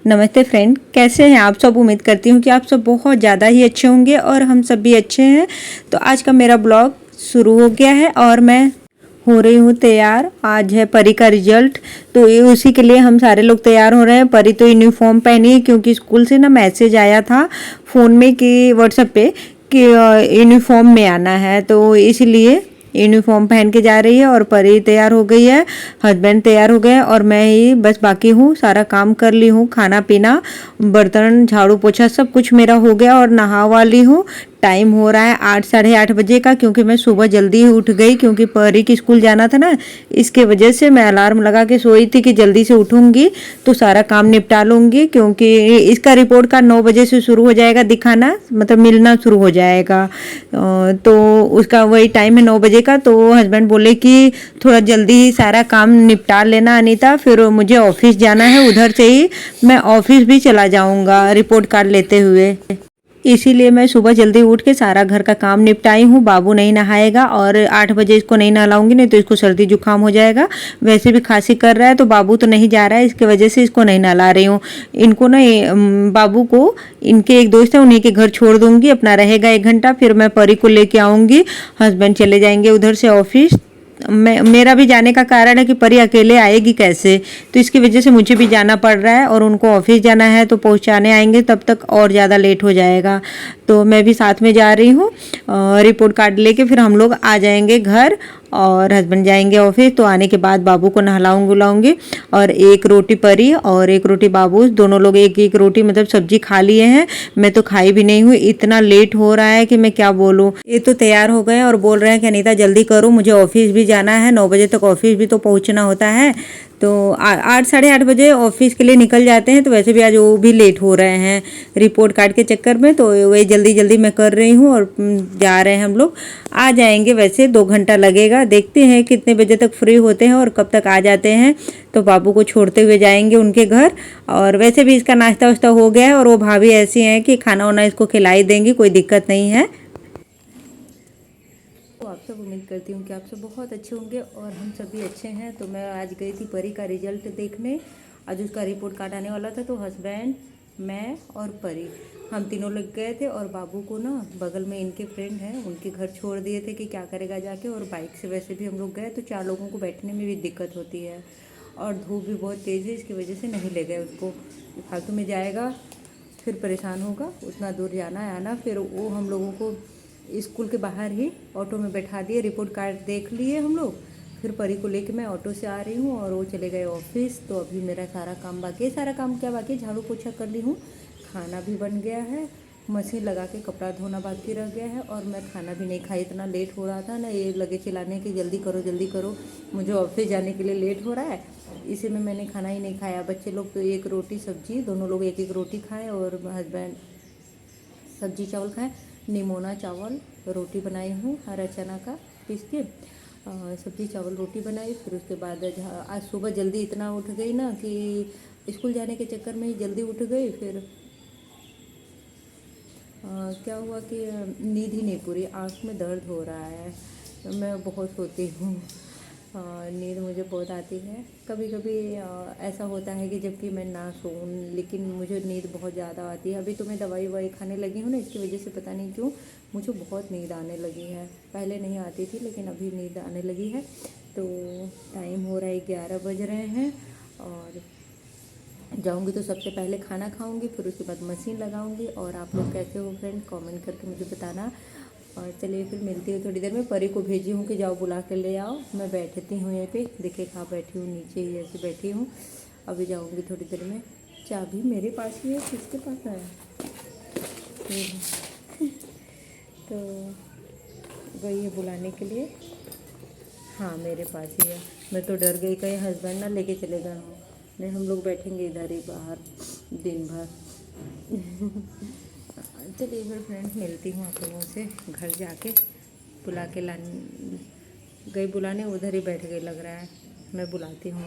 नमस्ते फ्रेंड, कैसे हैं आप सब। उम्मीद करती हूँ कि आप सब बहुत ज़्यादा ही अच्छे होंगे और हम सब भी अच्छे हैं। तो आज का मेरा ब्लॉग शुरू हो गया है और मैं हो रही हूँ तैयार। आज है परी का रिजल्ट, तो ये उसी के लिए हम सारे लोग तैयार हो रहे हैं। परी तो यूनिफॉर्म पहनी है क्योंकि स्कूल से ना मैसेज आया था फ़ोन में कि व्हाट्सएप पे कि यूनिफॉर्म में आना है, तो इसलिए यूनिफॉर्म पहन के जा रही है। और परी तैयार हो गई है, हस्बैंड तैयार हो गए हैं और मैं ही बस बाकी हूँ। सारा काम कर ली हूँ, खाना पीना, बर्तन, झाड़ू पोछा सब कुछ मेरा हो गया और नहा वाली हूँ। टाइम हो रहा है 8 साढ़े 8 बजे का, क्योंकि मैं सुबह जल्दी ही उठ गई क्योंकि परी की स्कूल जाना था ना। इसके वजह से मैं अलार्म लगा के सोई थी कि जल्दी से उठूंगी तो सारा काम निपटा लूंगी, क्योंकि इसका रिपोर्ट कार्ड 9 बजे से शुरू हो जाएगा दिखाना, मतलब मिलना शुरू हो जाएगा। तो उसका वही टाइम है 9 बजे का। तो हस्बैंड बोले कि थोड़ा जल्दी ही सारा काम निपटा लेना अनीता, फिर मुझे ऑफिस जाना है। उधर से ही मैं ऑफिस भी चला जाऊंगा रिपोर्ट कार्ड लेते हुए, इसीलिए मैं सुबह जल्दी उठ के सारा घर का काम निपटाई हूँ। बाबू नहीं नहाएगा और 8 बजे इसको नहीं नहलाऊंगी, नहीं तो इसको सर्दी जुकाम हो जाएगा। वैसे भी खांसी कर रहा है तो बाबू तो नहीं जा रहा है, इसके वजह से इसको नहीं नहला रही हूँ। इनको ना बाबू को इनके एक दोस्त है उन्हीं के घर छोड़ दूंगी, अपना रहेगा 1 घंटा, फिर मैं परी को लेके आऊंगी। हस्बैंड चले जाएंगे उधर से ऑफिस। मेरा भी जाने का कारण है कि परी अकेले आएगी कैसे, तो इसकी वजह से मुझे भी जाना पड़ रहा है और उनको ऑफिस जाना है, तो पहुंचाने आएंगे तब तक और ज़्यादा लेट हो जाएगा। तो मैं भी साथ में जा रही हूँ। रिपोर्ट कार्ड लेके फिर हम लोग आ जाएंगे घर और हस्बैंड जाएंगे ऑफिस। तो आने के बाद बाबू को नहलाऊंगी उलाऊंगी और 1 रोटी परी और 1 रोटी बाबू, दोनों लोग 1-1 रोटी मतलब सब्जी खा लिए हैं। मैं तो खाई भी नहीं हूँ, इतना लेट हो रहा है कि मैं क्या बोलूँ। ये तो तैयार हो गए और बोल रहे हैं कि अनीता जल्दी करो, मुझे ऑफिस भी जाना है, 9 बजे तक ऑफिस भी तो पहुँचना होता है। तो 8 साढ़े 8 बजे ऑफिस के लिए निकल जाते हैं, तो वैसे भी आज वो भी लेट हो रहे हैं रिपोर्ट कार्ड के चक्कर में। तो वही जल्दी जल्दी मैं कर रही हूँ और जा रहे हैं हम लोग। आ जाएंगे, वैसे 2 घंटा लगेगा, देखते हैं कितने बजे तक फ्री होते हैं और कब तक आ जाते हैं। तो बाबू को छोड़ते हुए जाएंगे उनके घर। और वैसे भी इसका नाश्ता वास्ता हो गया है और वो भाभी ऐसी हैं कि खाना वाना इसको खिलाई देंगी, कोई दिक्कत नहीं है। तो आप सब, उम्मीद करती हूँ कि आप सब बहुत अच्छे होंगे और हम सब भी अच्छे हैं। तो मैं आज गई थी परी का रिजल्ट देखने। आज उसका रिपोर्ट कार्ड आने वाला था, तो हस्बैंड, मैं और परी, हम तीनों लोग गए थे। और बाबू को ना बगल में इनके फ्रेंड हैं उनके घर छोड़ दिए थे कि क्या करेगा जाके। और बाइक से वैसे भी हम लोग गए तो 4 लोगों को बैठने में भी दिक्कत होती है और धूप भी बहुत तेज़ है, इसकी वजह से नहीं ले गए उसको। फालतू में जाएगा, फिर परेशान होगा, उतना दूर जाना है आना। फिर वो हम लोगों को स्कूल के बाहर ही ऑटो में बैठा दिए। रिपोर्ट कार्ड देख लिए हम लोग, फिर परी को लेके मैं ऑटो से आ रही हूँ और वो चले गए ऑफिस। तो अभी मेरा सारा काम बाकी है। सारा काम क्या बाकी है, झाड़ू पोछा कर ली हूँ, खाना भी बन गया है, मशीन लगा के कपड़ा धोना बाकी रह गया है। और मैं खाना भी नहीं खाई, इतना लेट हो रहा था ना, ये लगे चिल्लाने की जल्दी करो जल्दी करो, मुझे ऑफिस जाने के लिए लेट हो रहा है। इसी में मैंने खाना ही नहीं खाया। बच्चे लोग तो 1 रोटी सब्जी, दोनों लोग 1-1 रोटी खाए और हस्बैंड सब्जी चावल खाए। निमोना चावल रोटी बनाई हूँ, हरा चना का पीस के सब्जी चावल रोटी बनाई। फिर उसके बाद आज सुबह जल्दी इतना उठ गई ना कि स्कूल जाने के चक्कर में ही जल्दी उठ गई। फिर क्या हुआ कि नींद ही नहीं पूरी, आँख में दर्द हो रहा है। मैं बहुत सोती हूँ, नींद मुझे बहुत आती है। कभी कभी ऐसा होता है कि जबकि मैं ना सोऊं, लेकिन मुझे नींद बहुत ज़्यादा आती है। अभी तो मैं दवाई ववाई खाने लगी हूँ ना, इसकी वजह से पता नहीं क्यों मुझे बहुत नींद आने लगी है। पहले नहीं आती थी लेकिन अभी नींद आने लगी है। तो टाइम हो रहा है 11 बज रहे हैं और जाऊंगी तो सबसे पहले खाना खाऊंगी, फिर उसके बाद मशीन लगाऊंगी। और आप लोग कैसे हो फ्रेंड, कमेंट करके मुझे बताना। और चलिए फिर मिलती हूँ थोड़ी देर में। परी को भेजी हूँ कि जाओ बुला के ले आओ। मैं बैठती हूँ यहीं पे, देखिए कहाँ बैठी हूँ, नीचे ही ऐसे बैठी हूँ। अभी जाऊँगी थोड़ी देर में। चाबी मेरे पास ही है, किसके पास है? तो गई है बुलाने के लिए। हाँ मेरे पास ही है। मैं तो डर गई कहीं हस्बैंड ना लेके चले गए हों। नहीं, हम लोग बैठेंगे इधर ही बाहर दिन भर। चलिए फिर फ्रेंड्स, मिलती हूँ आप लोगों से घर जाके। बुला के लाने गई, बुलाने उधर ही बैठ गई लग रहा है। मैं बुलाती हूँ,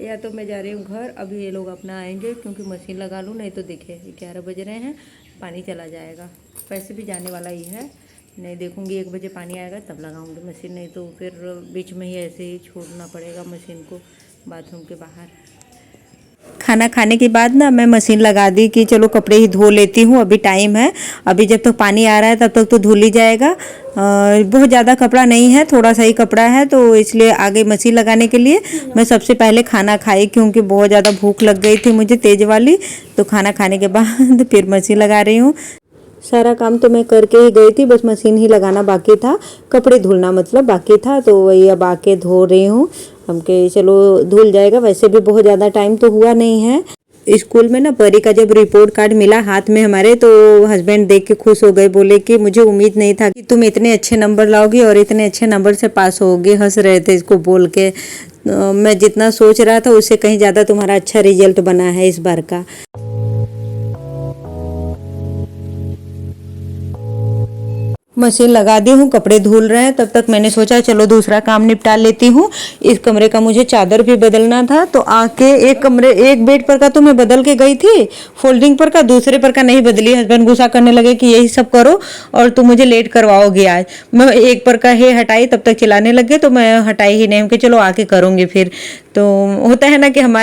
या तो मैं जा रही हूँ घर। अभी ये लोग अपना आएंगे क्योंकि मशीन लगा लूँ, नहीं तो देखिए 11 बज रहे हैं, पानी चला जाएगा। वैसे भी जाने वाला ही है, नहीं देखूँगी 1 बजे पानी आएगा तब लगाऊँगी मशीन, नहीं तो फिर बीच में ही ऐसे ही छोड़ना पड़ेगा मशीन को बाथरूम के बाहर। खाना खाने के बाद ना मैं मशीन लगा दी कि चलो कपड़े ही धो लेती हूँ, अभी टाइम है, अभी जब तक पानी आ रहा है तब तक तो धुल ही जाएगा। बहुत ज़्यादा कपड़ा नहीं है, थोड़ा सा ही कपड़ा है, तो इसलिए आगे मशीन लगाने के लिए मैं सबसे पहले खाना खाई, क्योंकि बहुत ज़्यादा भूख लग गई थी मुझे तेज़ वाली। तो खाना खाने के बाद फिर मशीन लगा रही हूँ। सारा काम तो मैं करके ही गई थी, बस मशीन ही लगाना बाकी था, कपड़े धुलना मतलब बाकी था, तो वही अब आके धो रही हूँ। हम के चलो धुल जाएगा, वैसे भी बहुत ज़्यादा टाइम तो हुआ नहीं है। स्कूल में ना परी का जब रिपोर्ट कार्ड मिला हाथ में हमारे, तो हस्बैंड देख के खुश हो गए, बोले कि मुझे उम्मीद नहीं था कि तुम इतने अच्छे नंबर लाओगी और इतने अच्छे नंबर से पास होगी। हंस रहे थे इसको बोल के। मैं जितना सोच रहा था उससे कहीं ज़्यादा तुम्हारा अच्छा रिजल्ट बना है इस बार का। मशीन लगा दी हूँ, कपड़े धुल रहे हैं, तब तक मैंने सोचा चलो दूसरा काम निपटा लेती हूँ। इस कमरे का मुझे चादर भी बदलना था, तो आके एक बेड पर का तो मैं बदल के गई थी, फोल्डिंग पर का, दूसरे पर का नहीं बदली। हस्बैंड गुस्सा करने लगे कि यही सब करो और तुम मुझे लेट करवाओगे आज। मैं एक पर का ही हटाई, तब तक चिल्लाने लगे, तो मैं हटाई ही नहीं कि चलो आके करूँगी फिर। तो होता है ना कि हम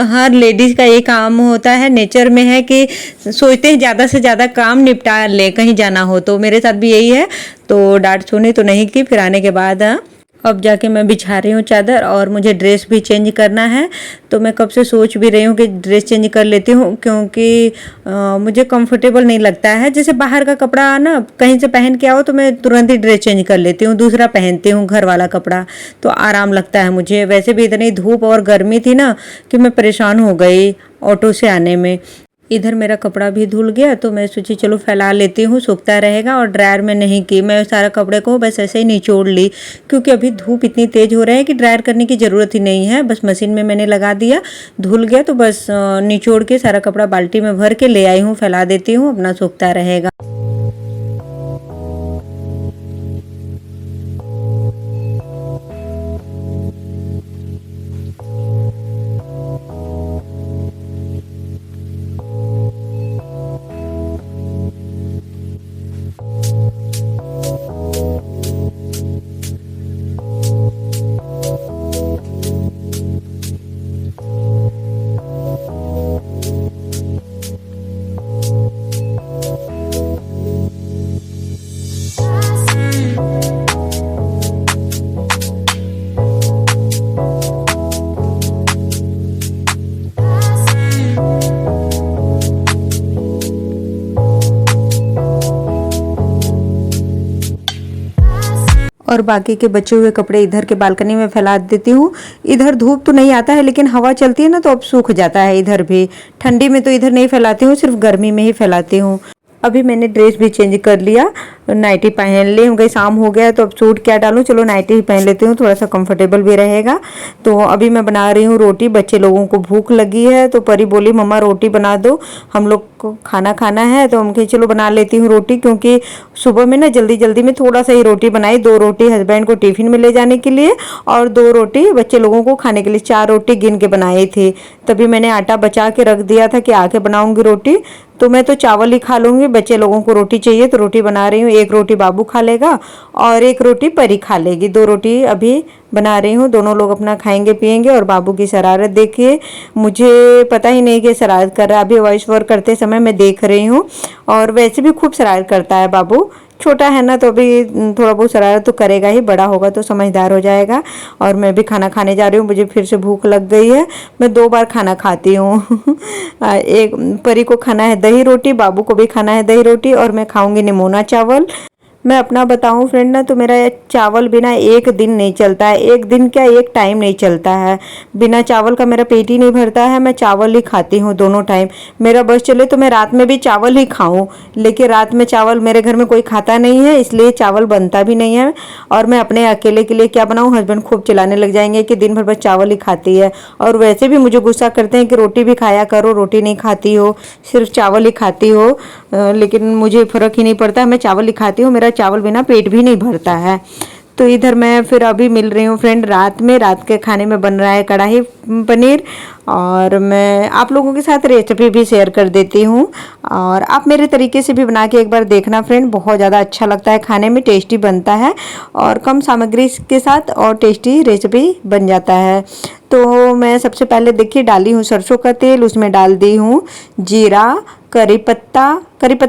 हर लेडीज़ का ये काम होता है, नेचर में है कि सोचते हैं ज़्यादा से ज़्यादा काम निपटा ले कहीं जाना हो, तो मेरे साथ भी यही है। तो डांट सुनी तो नहीं की, फिर आने के बाद अब जाके मैं बिछा रही हूँ चादर, और मुझे ड्रेस भी चेंज करना है। तो मैं कब से सोच भी रही हूँ कि ड्रेस चेंज कर लेती हूँ, क्योंकि मुझे कंफर्टेबल नहीं लगता है। जैसे बाहर का कपड़ा ना कहीं से पहन के आओ तो मैं तुरंत ही ड्रेस चेंज कर लेती हूँ, दूसरा पहनती हूँ घर वाला कपड़ा, तो आराम लगता है मुझे। वैसे भी इतनी धूप और गर्मी थी ना कि मैं परेशान हो गई ऑटो से आने में। इधर मेरा कपड़ा भी धुल गया, तो मैं सोची चलो फैला लेती हूँ, सूखता रहेगा। और ड्रायर में नहीं की, मैं सारा कपड़े को बस ऐसे ही निचोड़ ली, क्योंकि अभी धूप इतनी तेज़ हो रहा है कि ड्रायर करने की ज़रूरत ही नहीं है। बस मशीन में मैंने लगा दिया, धुल गया, तो बस निचोड़ के सारा कपड़ा बाल्टी में भर के ले आई हूँ, फैला देती हूँ, अपना सूखता रहेगा। और बाकी के बचे हुए कपड़े इधर के बालकनी में फैला देती हूँ। इधर धूप तो नहीं आता है, लेकिन हवा चलती है ना तो अब सूख जाता है इधर भी। ठंडी में तो इधर नहीं फैलाती हूँ, सिर्फ गर्मी में ही फैलाती हूँ। अभी मैंने ड्रेस भी चेंज कर लिया, नाइटी पहन ली। हम गई, शाम हो गया तो अब सूट क्या डालूं, चलो नाइटी ही पहन लेती हूँ, थोड़ा सा कंफर्टेबल भी रहेगा। तो अभी मैं बना रही हूँ रोटी, बच्चे लोगों को भूख लगी है, तो परी बोली मम्मा रोटी बना दो, हम लोग को खाना खाना है। तो हम कहे चलो बना लेती हूँ रोटी, क्योंकि सुबह में ना जल्दी जल्दी में थोड़ा सा ही रोटी बनाई। 2 रोटी हस्बैंड को टिफिन में ले जाने के लिए और 2 रोटी बच्चे लोगों को खाने के लिए, 4 रोटी गिन के बनाई थी। तभी मैंने आटा बचा के रख दिया था कि आके बनाऊंगी रोटी। तो मैं तो चावल ही खा लूँगी, बच्चे लोगों को रोटी चाहिए तो रोटी बना रही हूँ। 1 रोटी बाबू खा लेगा और 1 रोटी परी खा लेगी। 2 रोटी अभी बना रही हूँ, दोनों लोग अपना खाएंगे पिएंगे। और बाबू की शरारत देखिए, मुझे पता ही नहीं कि शरारत कर रहा है। अभी वॉइस ओवर करते समय मैं देख रही हूँ, और वैसे भी खूब शरारत करता है बाबू। छोटा है ना तो अभी थोड़ा बहुत शरारत तो करेगा ही, बड़ा होगा तो समझदार हो जाएगा। और मैं भी खाना खाने जा रही हूँ, मुझे फिर से भूख लग गई है। मैं 2 बार खाना खाती हूँ। एक परी को खाना है दही रोटी, बाबू को भी खाना है दही रोटी, और मैं खाऊंगी निमोना चावल। मैं अपना बताऊं फ्रेंड ना, तो मेरा चावल बिना एक दिन नहीं चलता है। एक दिन क्या, एक टाइम नहीं चलता है। बिना चावल का मेरा पेट ही नहीं भरता है। मैं चावल ही खाती हूँ दोनों टाइम। मेरा बस चले तो मैं रात में भी चावल ही खाऊं, लेकिन रात में चावल मेरे घर में कोई खाता नहीं है, इसलिए चावल बनता भी नहीं है। और मैं अपने अकेले के लिए क्या बनाऊँ, हस्बैंड खूब चिल्लाने लग जाएंगे कि दिन भर बस चावल ही खाती है। और वैसे भी मुझे गुस्सा करते हैं कि रोटी भी खाया करो, रोटी नहीं खाती हो, सिर्फ चावल ही खाती हो। लेकिन मुझे फ़र्क ही नहीं पड़ता, मैं चावल ही खाती हूँ, मेरा चावल बिना पेट भी नहीं भरता है। तो इधर मैं फिर अभी मिल रही हूँ फ्रेंड, रात के खाने में बन रहा है कढ़ाई पनीर, और मैं आप लोगों के साथ रेसिपी भी शेयर कर देती हूँ। और आप मेरे तरीके से भी बना के एक बार देखना फ्रेंड, बहुत ज़्यादा अच्छा लगता है खाने में, टेस्टी बनता है और कम सामग्री के साथ और टेस्टी रेसिपी बन जाता है। तो मैं सबसे पहले देखिए डाली हूँ सरसों का तेल, उसमें डाल दी हूँ जीरा, करी पत्ता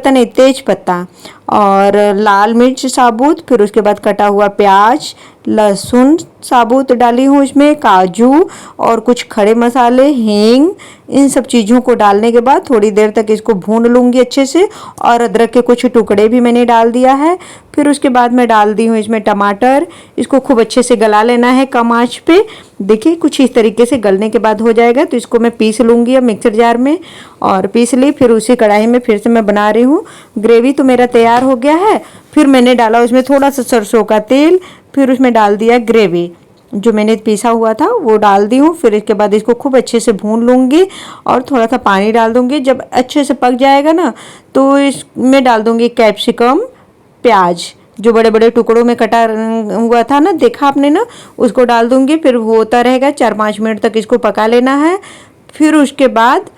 नहीं तेज पत्ता और लाल मिर्च साबुत, फिर उसके बाद कटा हुआ प्याज, लहसुन साबुत डाली हूँ इसमें, काजू और कुछ खड़े मसाले, हींग, इन सब चीज़ों को डालने के बाद थोड़ी देर तक इसको भून लूँगी अच्छे से। और अदरक के कुछ टुकड़े भी मैंने डाल दिया है। फिर उसके बाद मैं डाल दी हूँ इसमें टमाटर, इसको खूब अच्छे से गला लेना है कम आँच पे। देखिए कुछ इस तरीके से गलने के बाद हो जाएगा, तो इसको मैं पीस लूँगी अब मिक्सर जार में, और पीस ली। फिर उसी कढ़ाई में फिर से मैं बना रही हूँ। ग्रेवी तो मेरा तैयार हो गया है। फिर मैंने डाला उसमें थोड़ा सा सरसों का तेल, फिर उसमें डाल दिया ग्रेवी जो मैंने पीसा हुआ था वो डाल दी हूँ। फिर इसके बाद इसको खूब अच्छे से भून लूँगी और थोड़ा सा पानी डाल दूँगी। जब अच्छे से पक जाएगा ना तो इसमें डाल दूँगी कैप्सिकम, प्याज जो बड़े बड़े टुकड़ों में कटा हुआ था ना, देखा आपने ना, उसको डाल दूँगी। फिर होता रहेगा, 4-5 मिनट तक इसको पका लेना है। फिर उसके बाद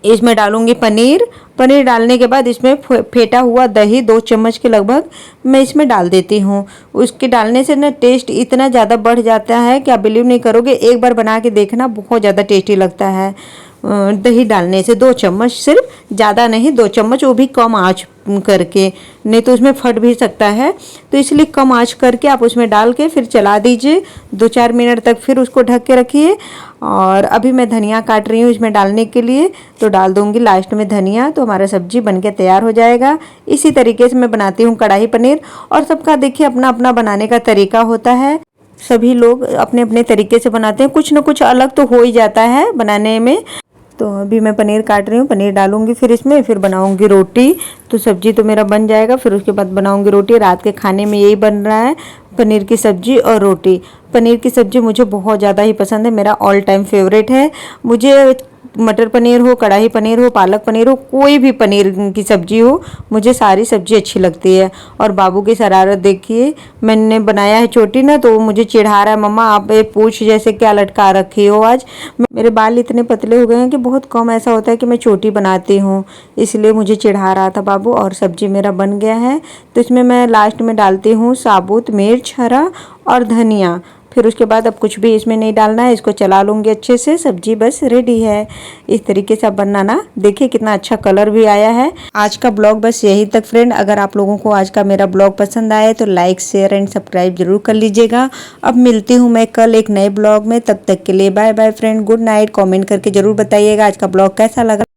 इसमें डालूंगी पनीर डालने के बाद इसमें फेटा हुआ दही 2 चम्मच के लगभग मैं इसमें डाल देती हूँ। उसके डालने से ना टेस्ट इतना ज़्यादा बढ़ जाता है कि आप बिलीव नहीं करोगे, एक बार बना के देखना, बहुत ज़्यादा टेस्टी लगता है। दही डालने से 2 चम्मच, सिर्फ ज़्यादा नहीं 2 चम्मच, वो भी कम आँच करके, नहीं तो उसमें फट भी सकता है। तो इसलिए कम आँच करके आप उसमें डाल के फिर चला दीजिए 2-4 मिनट तक, फिर उसको ढक के रखिए। और अभी मैं धनिया काट रही हूँ इसमें डालने के लिए, तो डाल दूँगी लास्ट में धनिया, तो हमारा सब्जी बनके तैयार हो जाएगा। इसी तरीके से मैं बनाती हूँ कढ़ाई पनीर। और सबका देखिए अपना अपना बनाने का तरीका होता है, सभी लोग अपने अपने तरीके से बनाते हैं, कुछ ना कुछ अलग तो हो ही जाता है बनाने में। तो अभी मैं पनीर काट रही हूँ, पनीर डालूंगी फिर इसमें, फिर बनाऊंगी रोटी। तो सब्जी तो मेरा बन जाएगा, फिर उसके बाद बनाऊंगी रोटी। रात के खाने में यही बन रहा है, पनीर की सब्जी और रोटी। पनीर की सब्जी मुझे बहुत ज़्यादा ही पसंद है, मेरा ऑल टाइम फेवरेट है। मुझे मटर पनीर हो, कढ़ाई पनीर हो, पालक पनीर हो, कोई भी पनीर की सब्जी हो, मुझे सारी सब्जी अच्छी लगती है। और बाबू की शरारत देखिए, मैंने बनाया है छोटी ना, तो वो मुझे चिढ़ा रहा है, मम्मा आप ये पूछ जैसे क्या लटका रखी हो आज। मेरे बाल इतने पतले हो गए हैं कि बहुत कम ऐसा होता है कि मैं छोटी बनाती हूँ, इसलिए मुझे चिढ़ा रहा था बाबू। और सब्जी मेरा बन गया है, तो इसमें मैं लास्ट में डालती हूँ साबुत मिर्च हरा और धनिया। फिर उसके बाद अब कुछ भी इसमें नहीं डालना है, इसको चला लूँगी अच्छे से, सब्जी बस रेडी है। इस तरीके से आप बनाना, देखिए कितना अच्छा कलर भी आया है। आज का ब्लॉग बस यही तक फ्रेंड। अगर आप लोगों को आज का मेरा ब्लॉग पसंद आए तो लाइक शेयर एंड सब्सक्राइब जरूर कर लीजिएगा। अब मिलती हूँ मैं कल एक नए ब्लॉग में, तब तक के लिए bye bye friend, good night. Comment करके जरूर बताइएगा आज का ब्लॉग कैसा लगा।